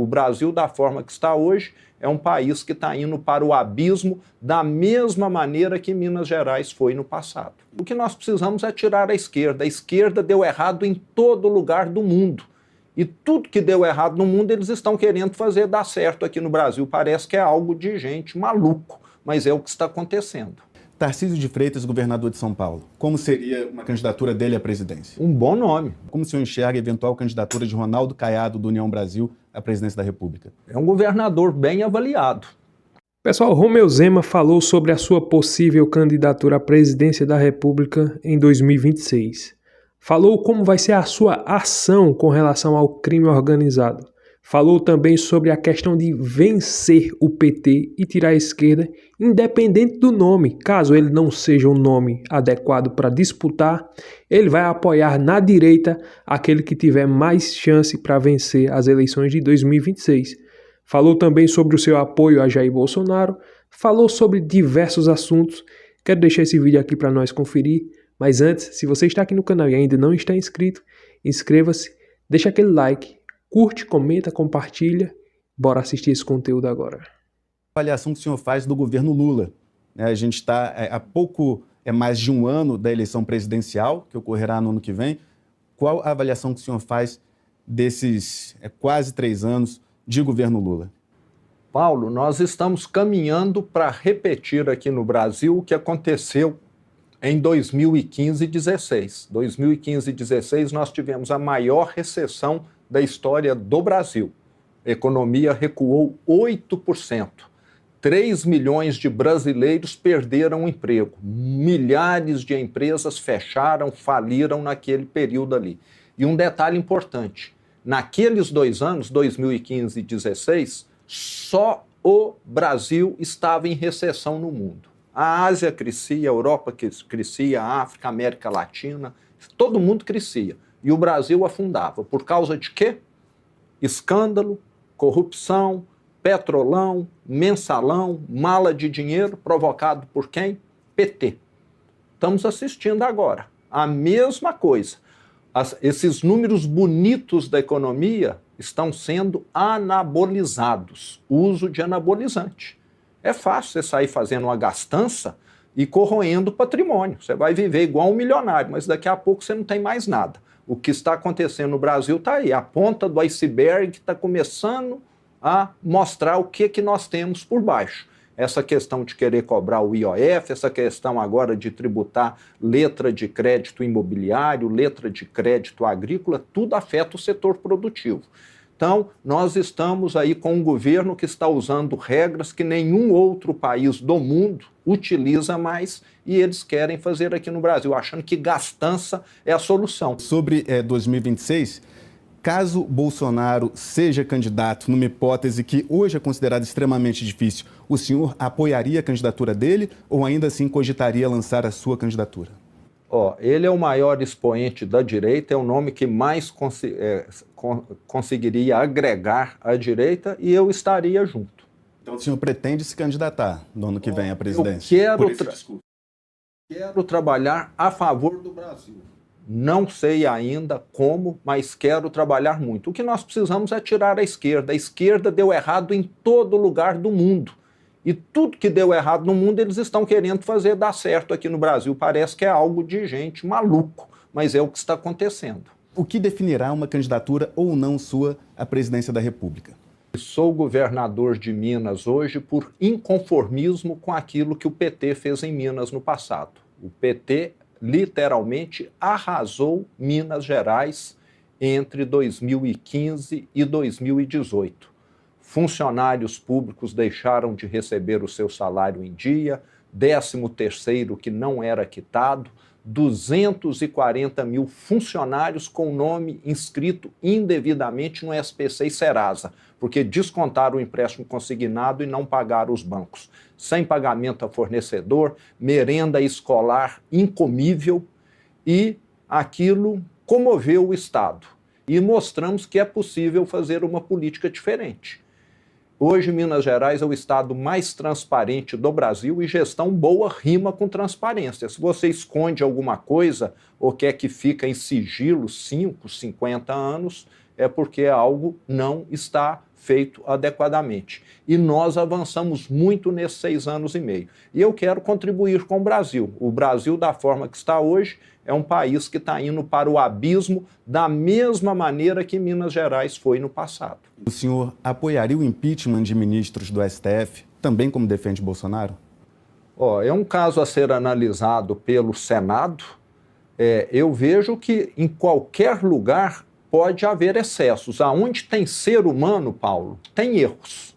O Brasil, da forma que está hoje, é um país que está indo para o abismo da mesma maneira que Minas Gerais foi no passado. O que nós precisamos é tirar a esquerda. A esquerda deu errado em todo lugar do mundo. E tudo que deu errado no mundo, eles estão querendo fazer dar certo aqui no Brasil. Parece que é algo de gente maluco, mas é o que está acontecendo. Tarcísio de Freitas, governador de São Paulo. Como seria uma candidatura dele à presidência? Um bom nome. Como o senhor enxerga a eventual candidatura de Ronaldo Caiado, do União Brasil, à presidência da República? É um governador bem avaliado. Pessoal, Romeu Zema falou sobre a sua possível candidatura à presidência da República em 2026. Falou como vai ser a sua ação com relação ao crime organizado. Falou também sobre a questão de vencer o PT e tirar a esquerda, independente do nome. Caso ele não seja um nome adequado para disputar, ele vai apoiar na direita aquele que tiver mais chance para vencer as eleições de 2026. Falou também sobre o seu apoio a Jair Bolsonaro, falou sobre diversos assuntos. Quero deixar esse vídeo aqui para nós conferir, mas antes, se você está aqui no canal e ainda não está inscrito, inscreva-se, deixa aquele like, curte, comenta, compartilha. Bora assistir esse conteúdo agora. A avaliação que o senhor faz do governo Lula. A gente está há pouco, mais de um ano da eleição presidencial, que ocorrerá no ano que vem. Qual a avaliação que o senhor faz desses quase 3 anos de governo Lula? Paulo, nós estamos caminhando para repetir aqui no Brasil o que aconteceu em 2015 e 2016. 2015 e 2016 nós tivemos a maior recessão da história do Brasil. A economia recuou 8%. 3 milhões de brasileiros perderam o emprego. Milhares de empresas fecharam, faliram naquele período ali. E um detalhe importante, naqueles 2 anos, 2015 e 2016, só o Brasil estava em recessão no mundo. A Ásia crescia, a Europa crescia, a África, a América Latina, todo mundo crescia. E o Brasil afundava. Por causa de quê? Escândalo, corrupção, petrolão, mensalão, mala de dinheiro, provocado por quem? PT. Estamos assistindo agora a mesma coisa. Esses números bonitos da economia estão sendo anabolizados. Uso de anabolizante. É fácil você sair fazendo uma gastança e corroendo o patrimônio. Você vai viver igual um milionário, mas daqui a pouco você não tem mais nada. O que está acontecendo no Brasil está aí. A ponta do iceberg está começando a mostrar o que nós temos por baixo. Essa questão de querer cobrar o IOF, essa questão agora de tributar letra de crédito imobiliário, letra de crédito agrícola, tudo afeta o setor produtivo. Então, nós estamos aí com um governo que está usando regras que nenhum outro país do mundo utiliza mais e eles querem fazer aqui no Brasil, achando que gastança é a solução. Sobre 2026, caso Bolsonaro seja candidato, numa hipótese que hoje é considerada extremamente difícil, o senhor apoiaria a candidatura dele ou ainda assim cogitaria lançar a sua candidatura? Ele é o maior expoente da direita, é o nome que mais conseguiria agregar à direita e eu estaria junto. Então o senhor pretende se candidatar no ano que vem à presidência? Eu quero trabalhar a favor do Brasil. Não sei ainda como, mas quero trabalhar muito. O que nós precisamos é tirar a esquerda. A esquerda deu errado em todo lugar do mundo. E tudo que deu errado no mundo, eles estão querendo fazer dar certo aqui no Brasil. Parece que é algo de gente maluco, mas é o que está acontecendo. O que definirá uma candidatura ou não sua à presidência da República? Sou governador de Minas hoje por inconformismo com aquilo que o PT fez em Minas no passado. O PT literalmente arrasou Minas Gerais entre 2015 e 2018. Funcionários públicos deixaram de receber o seu salário em dia, 13º que não era quitado, 240 mil funcionários com nome inscrito indevidamente no SPC e Serasa, porque descontaram o empréstimo consignado e não pagaram os bancos. Sem pagamento a fornecedor, merenda escolar incomível, e aquilo comoveu o Estado. E mostramos que é possível fazer uma política diferente. Hoje, Minas Gerais é o estado mais transparente do Brasil e gestão boa rima com transparência. Se você esconde alguma coisa ou quer que fique em sigilo 5, 50 anos, é porque algo não está feito adequadamente. E nós avançamos muito nesses 6 anos e meio. E eu quero contribuir com o Brasil. O Brasil, da forma que está hoje, é um país que está indo para o abismo da mesma maneira que Minas Gerais foi no passado. O senhor apoiaria o impeachment de ministros do STF, também como defende Bolsonaro? É um caso a ser analisado pelo Senado. Eu vejo que em qualquer lugar pode haver excessos. Aonde tem ser humano, Paulo, tem erros.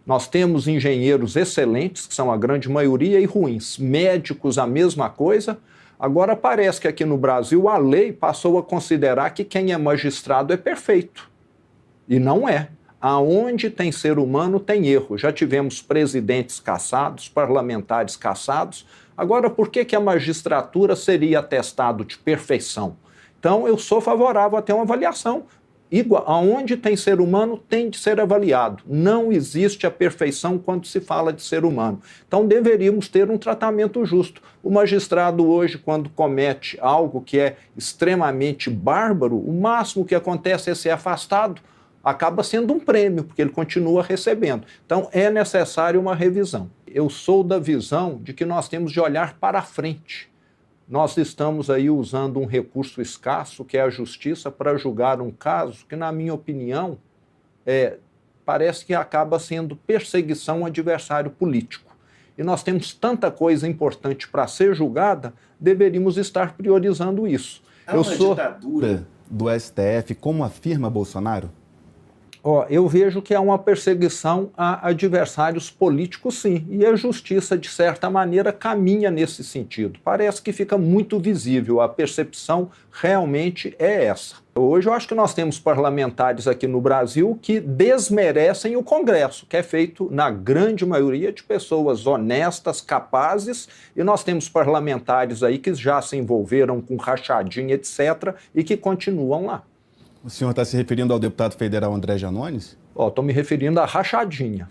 Nós temos engenheiros excelentes, que são a grande maioria, e ruins. Médicos, a mesma coisa. Agora parece que aqui no Brasil a lei passou a considerar que quem é magistrado é perfeito. E não é. Aonde tem ser humano tem erro. Já tivemos presidentes cassados, parlamentares cassados. Agora, por que a magistratura seria atestado de perfeição? Então, eu sou favorável a ter uma avaliação. Aonde tem ser humano tem de ser avaliado. Não existe a perfeição quando se fala de ser humano. Então, deveríamos ter um tratamento justo. O magistrado hoje, quando comete algo que é extremamente bárbaro, o máximo que acontece é ser afastado. Acaba sendo um prêmio, porque ele continua recebendo. Então, é necessário uma revisão. Eu sou da visão de que nós temos de olhar para frente. Nós estamos aí usando um recurso escasso, que é a justiça, para julgar um caso que, na minha opinião, parece que acaba sendo perseguição ao adversário político. E nós temos tanta coisa importante para ser julgada, deveríamos estar priorizando isso. Há uma ditadura do STF, como afirma Bolsonaro? Eu vejo que é uma perseguição a adversários políticos, sim, e a justiça, de certa maneira, caminha nesse sentido. Parece que fica muito visível, a percepção realmente é essa. Hoje eu acho que nós temos parlamentares aqui no Brasil que desmerecem o Congresso, que é feito, na grande maioria, de pessoas honestas, capazes, e nós temos parlamentares aí que já se envolveram com rachadinha, etc., e que continuam lá. O senhor está se referindo ao deputado federal André Janones? Estou me referindo à rachadinha.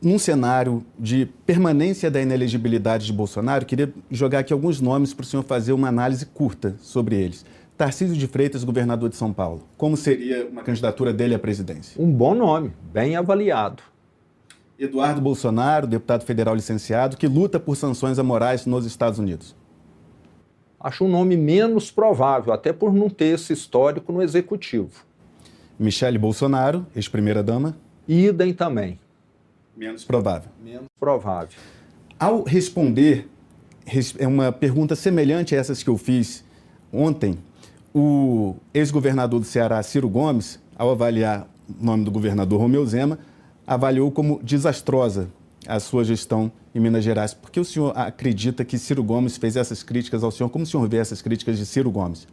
Num cenário de permanência da inelegibilidade de Bolsonaro, queria jogar aqui alguns nomes para o senhor fazer uma análise curta sobre eles. Tarcísio de Freitas, governador de São Paulo. Como seria uma candidatura dele à presidência? Um bom nome, bem avaliado. Eduardo Bolsonaro, deputado federal licenciado, que luta por sanções amorais nos Estados Unidos. Acho um nome menos provável, até por não ter esse histórico no executivo. Michele Bolsonaro, ex-primeira-dama. Idem também. Menos provável. Menos provável. Ao responder uma pergunta semelhante a essas que eu fiz ontem, o ex-governador do Ceará, Ciro Gomes, ao avaliar o nome do governador Romeu Zema, avaliou como desastrosa a sua gestão em Minas Gerais. Por que o senhor acredita que Ciro Gomes fez essas críticas ao senhor? Como o senhor vê essas críticas de Ciro Gomes?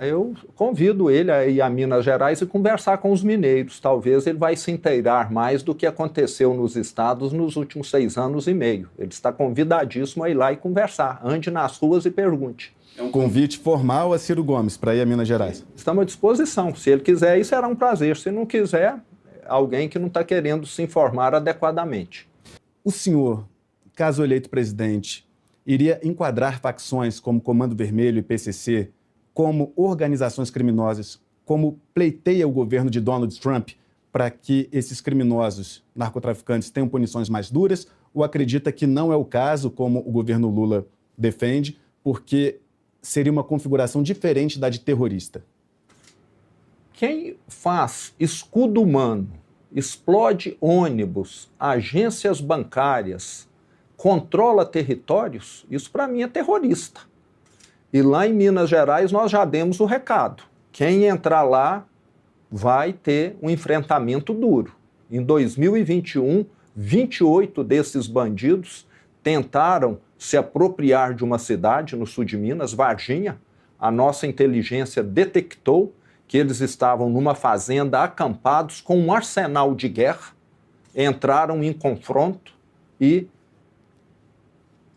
Eu convido ele a ir a Minas Gerais e conversar com os mineiros. Talvez ele vai se inteirar mais do que aconteceu nos estados nos últimos 6 anos e meio. Ele está convidadíssimo a ir lá e conversar. Ande nas ruas e pergunte. É um convite formal a Ciro Gomes para ir a Minas Gerais? Estamos à disposição. Se ele quiser ir, será um prazer. Se não quiser, alguém que não está querendo se informar adequadamente. O senhor, caso eleito presidente, iria enquadrar facções como Comando Vermelho e PCC como organizações criminosas, como pleiteia o governo de Donald Trump para que esses criminosos narcotraficantes tenham punições mais duras, ou acredita que não é o caso, como o governo Lula defende, porque seria uma configuração diferente da de terrorista? Quem faz escudo humano, explode ônibus, agências bancárias, controla territórios, isso para mim é terrorista. E lá em Minas Gerais nós já demos o recado. Quem entrar lá vai ter um enfrentamento duro. Em 2021, 28 desses bandidos tentaram se apropriar de uma cidade no sul de Minas, Varginha. A nossa inteligência detectou que eles estavam numa fazenda acampados com um arsenal de guerra, entraram em confronto e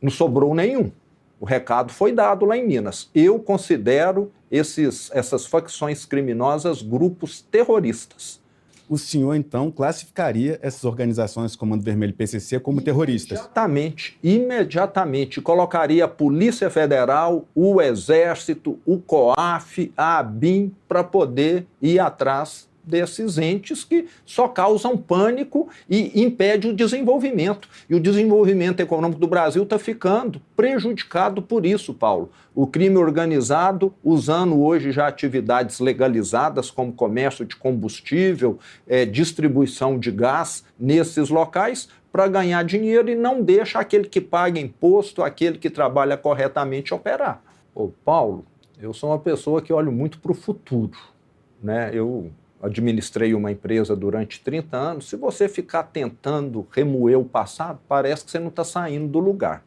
não sobrou nenhum. O recado foi dado lá em Minas. Eu considero essas facções criminosas grupos terroristas. O senhor, então, classificaria essas organizações Comando Vermelho e PCC como terroristas? Imediatamente. Colocaria a Polícia Federal, o Exército, o COAF, a ABIN, para poder ir atrás desses entes que só causam pânico e impedem o desenvolvimento. E o desenvolvimento econômico do Brasil está ficando prejudicado por isso, Paulo. O crime organizado, usando hoje já atividades legalizadas como comércio de combustível, distribuição de gás nesses locais, para ganhar dinheiro e não deixa aquele que paga imposto, aquele que trabalha corretamente operar. Ô, Paulo, eu sou uma pessoa que olho muito para o futuro, né? Eu administrei uma empresa durante 30 anos. Se você ficar tentando remoer o passado, parece que você não está saindo do lugar.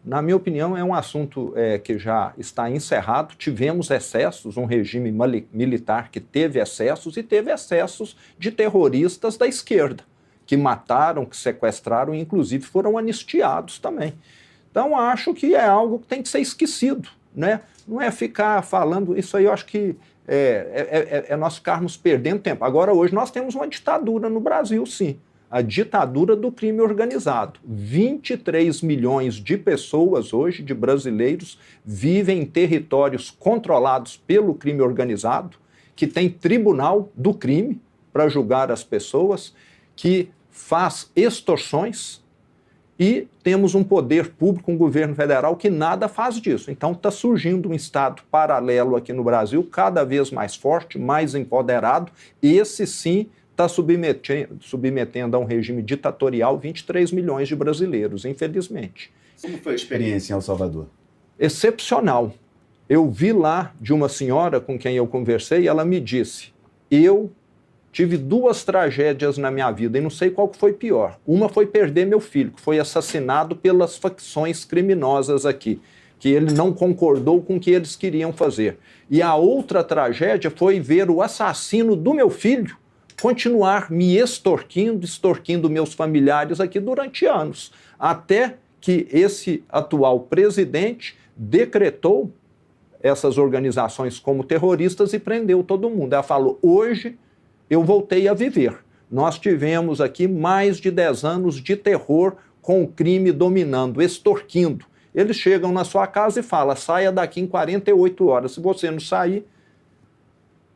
Na minha opinião, é um assunto que já está encerrado. Tivemos excessos, um regime militar que teve excessos e teve excessos de terroristas da esquerda, que mataram, que sequestraram e, inclusive, foram anistiados também. Então, acho que é algo que tem que ser esquecido, né? Não é ficar falando, isso aí eu acho que nós ficarmos perdendo tempo. Agora, hoje, nós temos uma ditadura no Brasil, sim. A ditadura do crime organizado. 23 milhões de pessoas hoje, de brasileiros, vivem em territórios controlados pelo crime organizado, que tem tribunal do crime para julgar as pessoas, que faz extorsões, e temos um poder público, um governo federal que nada faz disso. Então está surgindo um Estado paralelo aqui no Brasil, cada vez mais forte, mais empoderado. Esse sim está submetendo a um regime ditatorial 23 milhões de brasileiros, infelizmente. Como foi a experiência em El Salvador? Excepcional. Eu vi lá de uma senhora com quem eu conversei, ela me disse, eu tive 2 tragédias na minha vida e não sei qual que foi pior. Uma foi perder meu filho, que foi assassinado pelas facções criminosas aqui, que ele não concordou com o que eles queriam fazer. E a outra tragédia foi ver o assassino do meu filho continuar me extorquindo meus familiares aqui durante anos, até que esse atual presidente decretou essas organizações como terroristas e prendeu todo mundo. Ela falou, hoje eu voltei a viver. Nós tivemos aqui mais de 10 anos de terror com o crime dominando, extorquindo. Eles chegam na sua casa e falam, saia daqui em 48 horas. Se você não sair,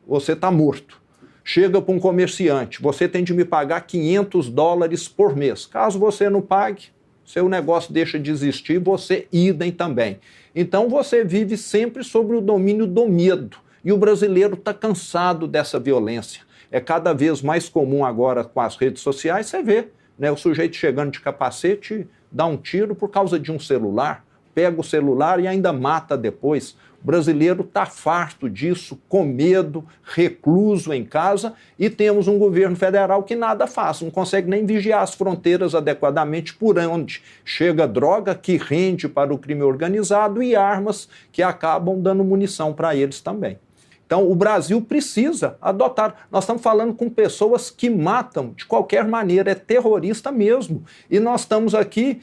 você está morto. Chega para um comerciante, você tem de me pagar $500 por mês. Caso você não pague, seu negócio deixa de existir, você idem também. Então você vive sempre sobre o domínio do medo. E o brasileiro está cansado dessa violência. É cada vez mais comum agora com as redes sociais, você vê, né, o sujeito chegando de capacete, dá um tiro por causa de um celular, pega o celular e ainda mata depois. O brasileiro está farto disso, com medo, recluso em casa, e temos um governo federal que nada faz, não consegue nem vigiar as fronteiras adequadamente por onde chega droga que rende para o crime organizado e armas que acabam dando munição para eles também. Então, o Brasil precisa adotar. Nós estamos falando com pessoas que matam de qualquer maneira, é terrorista mesmo. E nós estamos aqui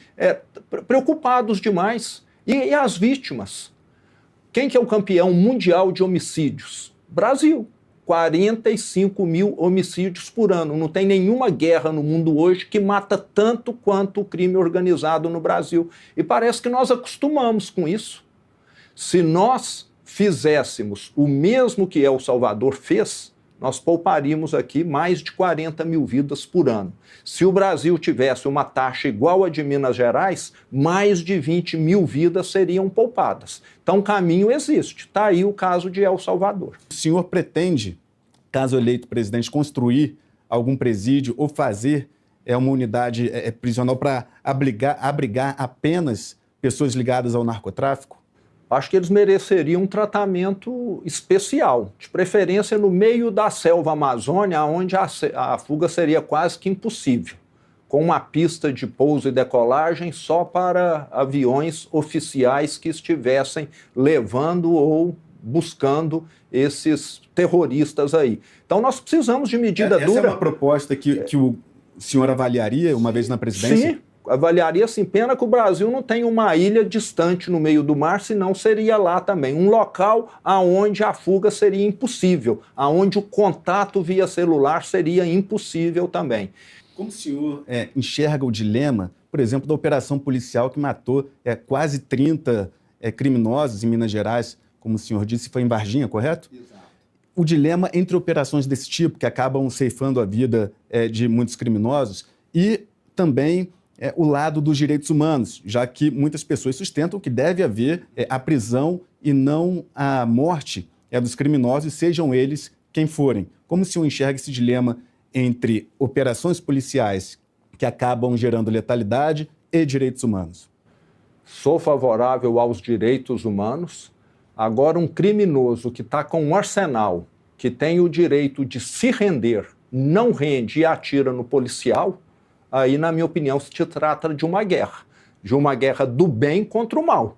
preocupados demais. E as vítimas? Quem que é o campeão mundial de homicídios? Brasil. 45 mil homicídios por ano. Não tem nenhuma guerra no mundo hoje que mata tanto quanto o crime organizado no Brasil. E parece que nós acostumamos com isso. Se nós fizéssemos o mesmo que El Salvador fez, nós pouparíamos aqui mais de 40 mil vidas por ano. Se o Brasil tivesse uma taxa igual a de Minas Gerais, mais de 20 mil vidas seriam poupadas. Então o caminho existe. Está aí o caso de El Salvador. O senhor pretende, caso eleito presidente, construir algum presídio ou fazer uma unidade prisional para abrigar apenas pessoas ligadas ao narcotráfico? Acho que eles mereceriam um tratamento especial, de preferência no meio da selva amazônica, onde a fuga seria quase que impossível, com uma pista de pouso e decolagem só para aviões oficiais que estivessem levando ou buscando esses terroristas aí. Então nós precisamos de medida dura. Essa é uma proposta que o senhor avaliaria uma vez na presidência? Sim. Avaliaria assim, pena que o Brasil não tem uma ilha distante no meio do mar, senão seria lá também. Um local aonde a fuga seria impossível, aonde o contato via celular seria impossível também. Como o senhor enxerga o dilema, por exemplo, da operação policial que matou quase 30 criminosos em Minas Gerais, como o senhor disse, foi em Varginha, correto? Exato. o dilema entre operações desse tipo, que acabam ceifando a vida de muitos criminosos, e também o lado dos direitos humanos, já que muitas pessoas sustentam que deve haver a prisão e não a morte dos criminosos, sejam eles quem forem. Como o senhor enxerga esse dilema entre operações policiais que acabam gerando letalidade e direitos humanos? Sou favorável aos direitos humanos. Agora, um criminoso que está com um arsenal, que tem o direito de se render, não rende e atira no policial, aí, na minha opinião, se trata de uma guerra do bem contra o mal,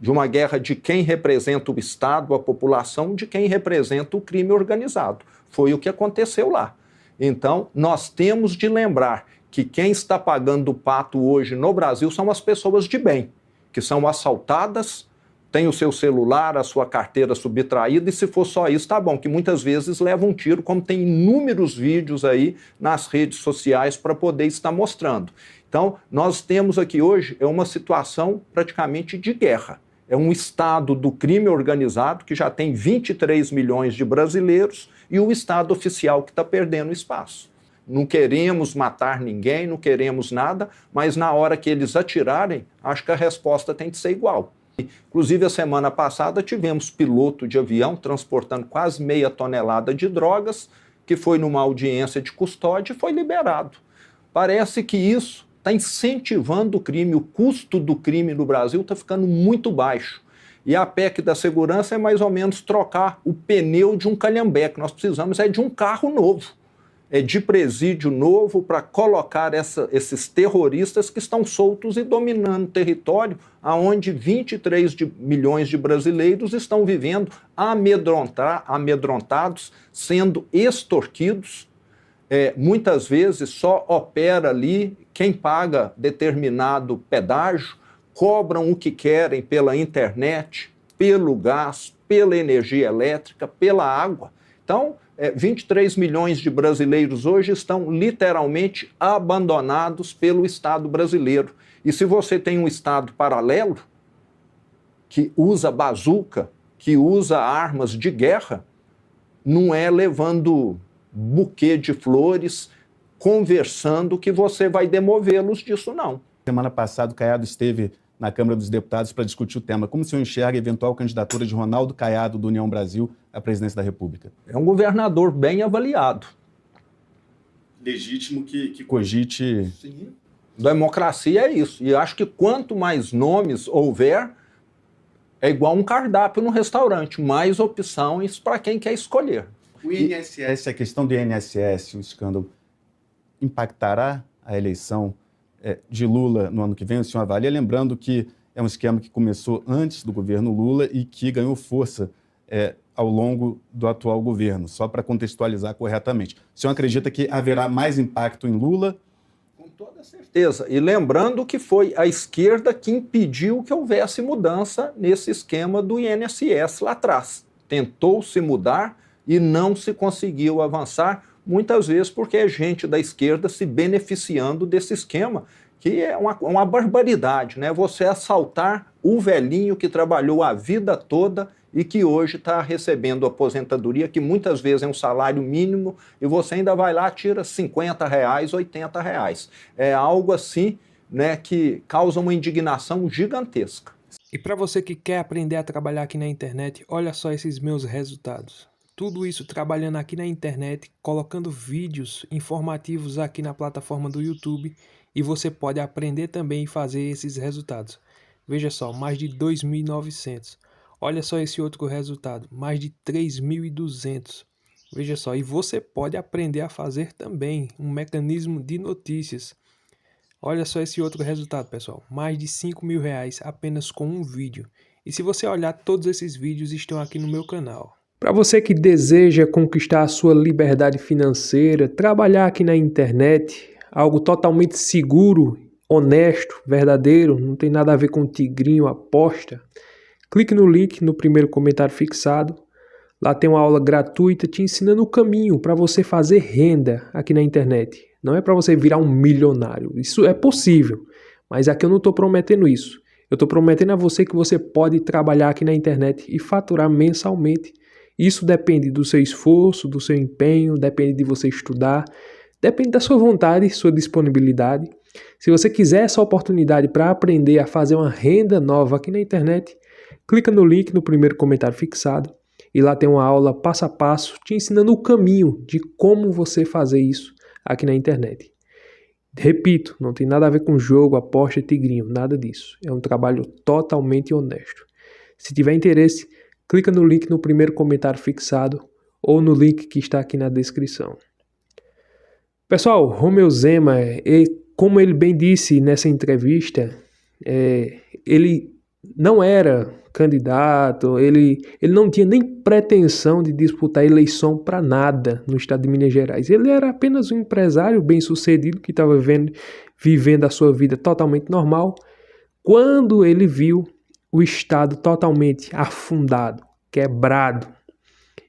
de uma guerra de quem representa o Estado, a população, de quem representa o crime organizado. Foi o que aconteceu lá. Então, nós temos de lembrar que quem está pagando o pato hoje no Brasil são as pessoas de bem, que são assaltadas, tem o seu celular, a sua carteira subtraída, e se for só isso, tá bom, que muitas vezes leva um tiro, como tem inúmeros vídeos aí nas redes sociais para poder estar mostrando. Então, nós temos aqui hoje uma situação praticamente de guerra. É um estado do crime organizado que já tem 23 milhões de brasileiros e o estado oficial que está perdendo espaço. Não queremos matar ninguém, não queremos nada, mas na hora que eles atirarem, acho que a resposta tem que ser igual. Inclusive, a semana passada tivemos piloto de avião transportando quase meia tonelada de drogas, que foi numa audiência de custódia e foi liberado. Parece que isso está incentivando o crime, o custo do crime no Brasil está ficando muito baixo. E a PEC da segurança é mais ou menos trocar o pneu de um calhambeque. Nós precisamos de um carro novo, de presídio novo para colocar esses terroristas que estão soltos e dominando o território, onde 23 milhões de brasileiros estão vivendo amedrontados, sendo extorquidos. Muitas vezes só opera ali quem paga determinado pedágio, cobram o que querem pela internet, pelo gás, pela energia elétrica, pela água. Então, 23 milhões de brasileiros hoje estão literalmente abandonados pelo Estado brasileiro. E se você tem um Estado paralelo, que usa bazuca, que usa armas de guerra, não é levando buquê de flores, conversando, que você vai demovê-los disso, não. Semana passada, o Caiado esteve na Câmara dos Deputados para discutir o tema. Como o senhor enxerga a eventual candidatura de Ronaldo Caiado, do União Brasil, à presidência da República? É um governador bem avaliado. Legítimo que cogite... Sim. Democracia é isso. E acho que quanto mais nomes houver, é igual um cardápio no restaurante. Mais opções para quem quer escolher. O INSS, a questão do INSS, o escândalo, impactará a eleição de Lula no ano que vem? O senhor avalia, lembrando que é um esquema que começou antes do governo Lula e que ganhou força ao longo do atual governo, só para contextualizar corretamente. O senhor acredita que haverá mais impacto em Lula? Com toda certeza. E lembrando que foi a esquerda que impediu que houvesse mudança nesse esquema do INSS lá atrás. Tentou se mudar e não se conseguiu avançar, muitas vezes porque é gente da esquerda se beneficiando desse esquema, que é uma barbaridade, né? Você assaltar o velhinho que trabalhou a vida toda e que hoje está recebendo aposentadoria, que muitas vezes é um salário mínimo, e você ainda vai lá e tira R$50, R$80. É algo assim, né, que causa uma indignação gigantesca. E para você que quer aprender a trabalhar aqui na internet, olha só esses meus resultados. Tudo isso trabalhando aqui na internet, colocando vídeos informativos aqui na plataforma do YouTube, e você pode aprender também e fazer esses resultados. Veja só, mais de 2.900. Olha só esse outro resultado, mais de 3.200. Veja só, e você pode aprender a fazer também um mecanismo de notícias. Olha só esse outro resultado, pessoal, mais de R$5.000 apenas com um vídeo. E se você olhar, todos esses vídeos estão aqui no meu canal. Para você que deseja conquistar a sua liberdade financeira, trabalhar aqui na internet, algo totalmente seguro, honesto, verdadeiro, não tem nada a ver com tigrinho, aposta, clique no link no primeiro comentário fixado. Lá tem uma aula gratuita te ensinando o caminho para você fazer renda aqui na internet. Não é para você virar um milionário, isso é possível, mas aqui eu não estou prometendo isso. Eu estou prometendo a você que você pode trabalhar aqui na internet e faturar mensalmente Isso depende do seu esforço, do seu empenho, depende de você estudar, depende da sua vontade, sua disponibilidade. Se você quiser essa oportunidade para aprender a fazer uma renda nova aqui na internet, clica no link no primeiro comentário fixado e lá tem uma aula passo a passo te ensinando o caminho de como você fazer isso aqui na internet. Repito, não tem nada a ver com jogo, aposta, tigrinho, nada disso. É um trabalho totalmente honesto. Se tiver interesse, clica no link no primeiro comentário fixado ou no link que está aqui na descrição. Pessoal, Romeu Zema, como ele bem disse nessa entrevista, ele não era candidato, ele não tinha nem pretensão de disputar eleição para nada no estado de Minas Gerais. Ele era apenas um empresário bem-sucedido que estava vivendo a sua vida totalmente normal, quando ele viu o estado totalmente afundado, quebrado.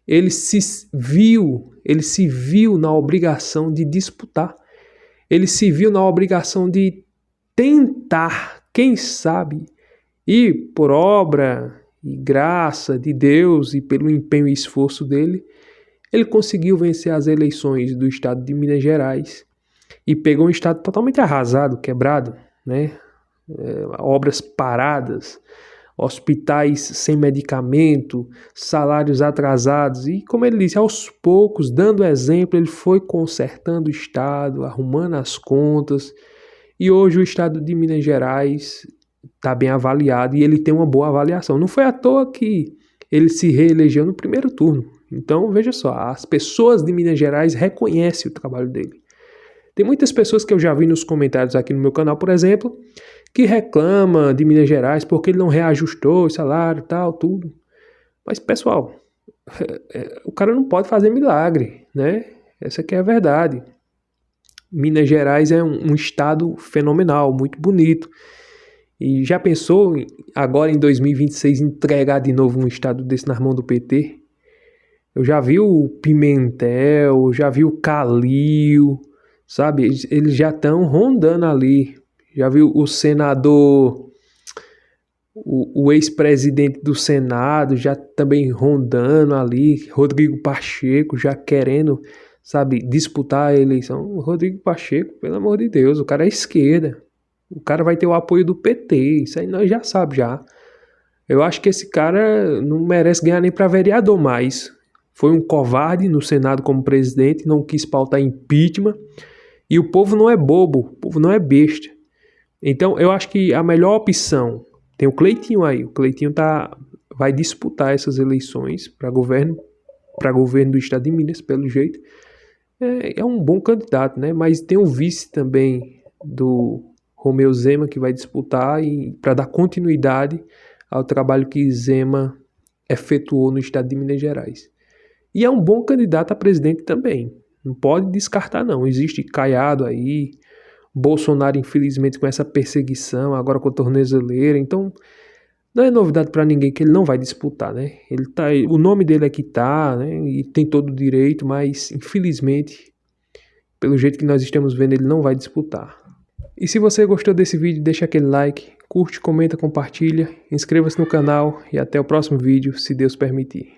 Ele se viu na obrigação de disputar. Ele se viu na obrigação de tentar, quem sabe, e por obra e graça de Deus e pelo empenho e esforço dele, ele conseguiu vencer as eleições do estado de Minas Gerais e pegou um estado totalmente arrasado, quebrado, né? Obras paradas, hospitais sem medicamento, salários atrasados e, como ele disse, aos poucos, dando exemplo, ele foi consertando o estado, arrumando as contas e hoje o estado de Minas Gerais está bem avaliado e ele tem uma boa avaliação. Não foi à toa que ele se reelegeu no primeiro turno. Então, veja só, as pessoas de Minas Gerais reconhecem o trabalho dele. Tem muitas pessoas que eu já vi nos comentários aqui no meu canal, por exemplo, que reclamam de Minas Gerais porque ele não reajustou o salário e tal, tudo. Mas, pessoal, o cara não pode fazer milagre, né? Essa aqui é a verdade. Minas Gerais é um estado fenomenal, muito bonito. E já pensou agora em 2026 entregar de novo um estado desse nas mãos do PT? Eu já vi o Pimentel, já vi o Calil, sabe? Eles já estão rondando ali. Já vi o senador, o ex-presidente do Senado já também rondando ali. Rodrigo Pacheco já querendo, sabe, disputar a eleição. O Rodrigo Pacheco, pelo amor de Deus, o cara é esquerda. O cara vai ter o apoio do PT, isso aí nós já sabemos já. Eu acho que esse cara não merece ganhar nem para vereador mais. Foi um covarde no Senado como presidente, não quis pautar impeachment. E o povo não é bobo, o povo não é besta. Então eu acho que a melhor opção, tem o Cleitinho aí, o Cleitinho vai disputar essas eleições para governo do estado de Minas, pelo jeito. É um bom candidato, né? Mas tem o vice também do Romeu Zema, que vai disputar para dar continuidade ao trabalho que Zema efetuou no estado de Minas Gerais. E é um bom candidato a presidente também. Não pode descartar, não. Existe Caiado aí, Bolsonaro, infelizmente, com essa perseguição, agora com a tornozeleira. Então, não é novidade para ninguém que ele não vai disputar, né? O nome dele aqui tá, né? E tem todo o direito, mas, infelizmente, pelo jeito que nós estamos vendo, ele não vai disputar. E se você gostou desse vídeo, deixa aquele like, curte, comenta, compartilha, inscreva-se no canal e até o próximo vídeo, se Deus permitir.